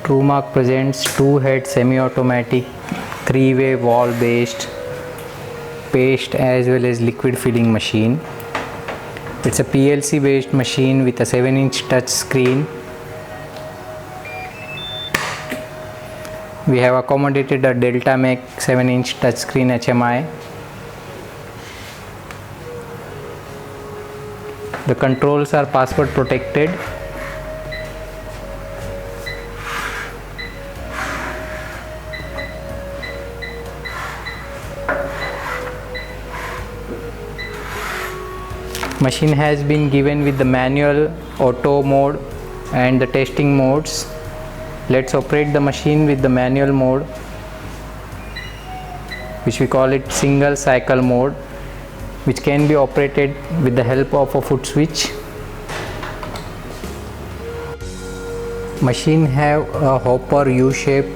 TrueMark presents two-head semi-automatic three-way wall-based paste as well as liquid filling machine. It's a PLC based machine with a 7-inch touch screen. We have accommodated a Deltamec 7-inch touchscreen HMI. The controls are password protected. Machine has been given with the manual, auto mode and the testing modes. Let's operate the machine with the manual mode, which we call it single cycle mode, which can be operated with the help of a foot switch. Machine have a hopper U-shape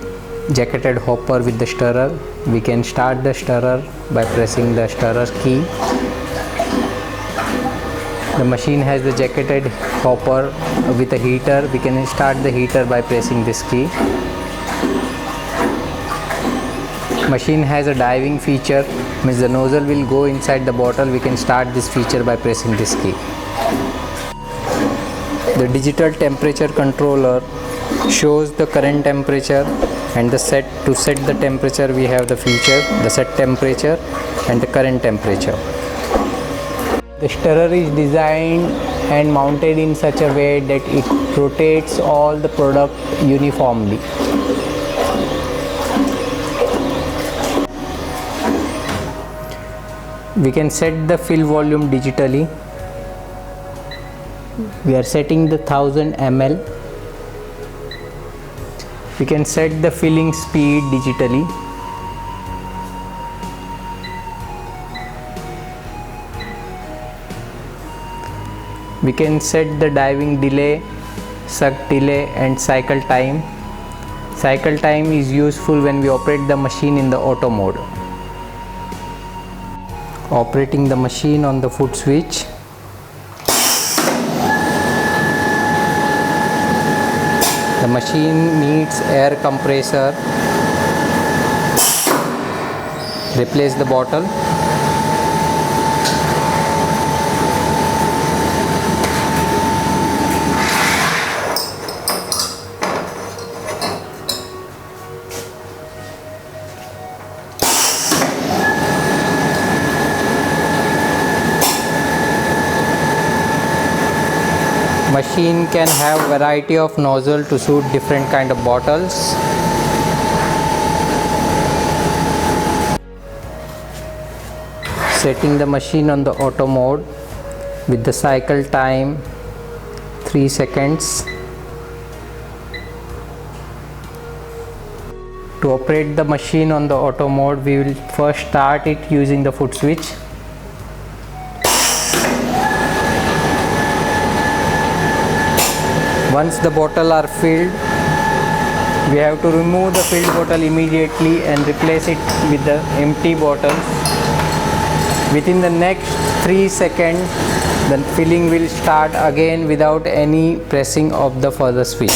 jacketed hopper with the stirrer. We can start the stirrer by pressing the stirrer key. The machine has the jacketed hopper with a heater. We can start the heater by pressing this key. Machine has a diving feature, means the nozzle will go inside the bottle. We can start this feature by pressing this key. The digital temperature controller shows the current temperature and to set the temperature we have the feature, the set temperature and the current temperature. The stirrer is designed and mounted in such a way that it rotates all the product uniformly. We can set the fill volume digitally. We are setting the 1000 ml. We can set the filling speed digitally. We can set the diving delay, suck delay and cycle time. Cycle time is useful when we operate the machine in the auto mode. Operating the machine on the foot switch. The machine needs air compressor. Replace the bottle. Machine can have variety of nozzle to suit different kind of bottles. Setting the machine on the auto mode with the cycle time 3 seconds. To operate the machine on the auto mode, we will first start it using the foot switch. Once the bottle are filled, we have to remove the filled bottle immediately and replace it with the empty bottle. Within the next 3 seconds, the filling will start again without any pressing of the further switch.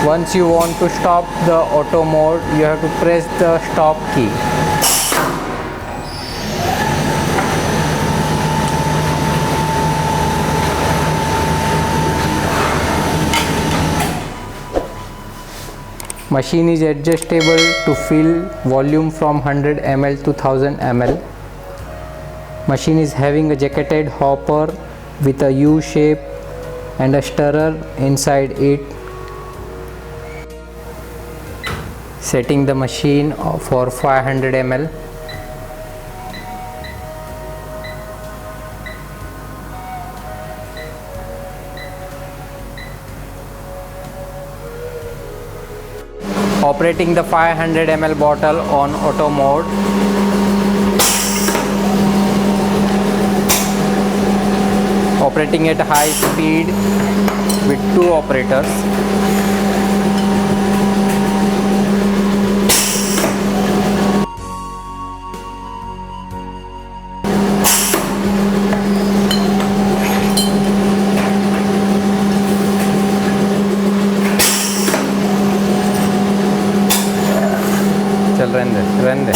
Once you want to stop the auto mode, you have to press the stop key. Machine is adjustable to fill volume from 100 ml to 1000 ml. Machine is having a jacketed hopper with a U shape and a stirrer inside it. Setting the machine for 500 ml. Operating the 500 ml bottle on auto mode. Operating at high speed with 2 operators. Run they.